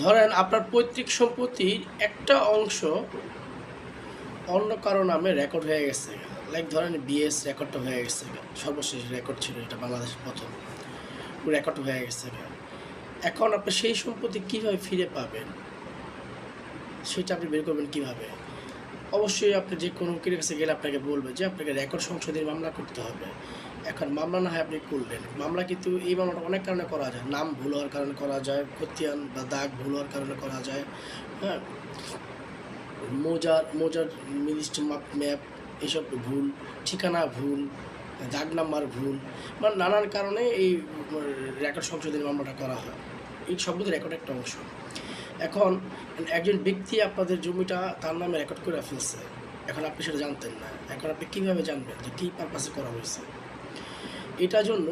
ধরেন আপনার পৈতৃক সম্পত্তির একটা অংশ অন্য কারো নামে রেকর্ড হয়ে গেছে, লাইক ধরেন বিএস রেকর্ডটা হয়ে গেছে, সর্বশেষ রেকর্ড ছিল এটা বাংলাদেশের প্রথম রেকর্ড হয়ে গেছে। এখন আপনি সেই সম্পত্তি কীভাবে ফিরে পাবেন সেটা আপনি বের করবেন কীভাবে? অবশ্যই আপনি যে কোনো উকিলের কাছে গেলে আপনাকে বলবে যে আপনাকে রেকর্ড সংশোধনী মামলা করতে হবে। এখন মামলা না হয় আপনি করলেন, মামলা কিন্তু এই মামলাটা অনেক কারণে করা যায়। নাম ভুল হওয়ার কারণে করা যায়, খতিয়ান বা দাগ ভুল হওয়ার কারণে করা যায়, হ্যাঁ, মোজার নির্দিষ্ট ম্যাপ এসব ভুল, ঠিকানা ভুল, দাগ নাম্বার ভুল, মানে নানান কারণে এই রেকর্ড সংশোধনী মামলাটা করা হয়। এই সবগুলো রেকর্ড একটা অংশ। এখন একজন ব্যক্তি আপনাদের জমিটা তার নামে রেকর্ড করে ফেলছে, এখন আপনি সেটা জানতেন না, এখন আপনি কীভাবে জানবেন যে কী পারপাসে করা হয়েছে? এটার জন্য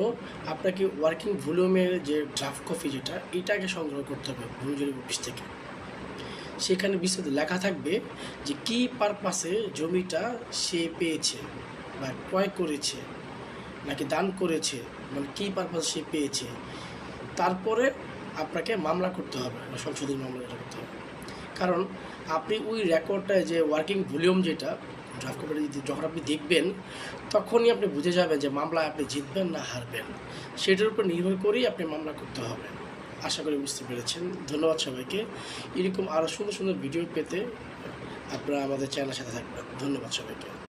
আপনাকে ওয়ার্কিং ভলিউমের যে ড্রাফট কপি যেটা, এটাকে সংগ্রহ করতে হবে ভূমি অফিস থেকে। সেখানে বিস্তারিত লেখা থাকবে যে কী পারপাসে জমিটা সে পেয়েছে বা ক্রয় করেছে নাকি দান করেছে, মানে কী পারপাসে সে পেয়েছে। তারপরে আপনাকে মামলা করতে হবে, সংশোধনী মামলা করতে হবে। কারণ আপনি ওই রেকর্ডটায় যে ওয়ার্কিং ভলিউম যেটা ড্রাফট কপিটা যখন আপনি দেখবেন, তখনই আপনি বুঝে যাবেন যে মামলায় আপনি জিতবেন না হারবেন। সেটার উপর নির্ভর করেই আপনি মামলা করতে হবে। আশা করি বুঝতে পেরেছেন। ধন্যবাদ সবাইকে। এরকম আরও সুন্দর সুন্দর ভিডিও পেতে আপনারা আমাদের চ্যানেলের সাথে থাকবেন। ধন্যবাদ সবাইকে।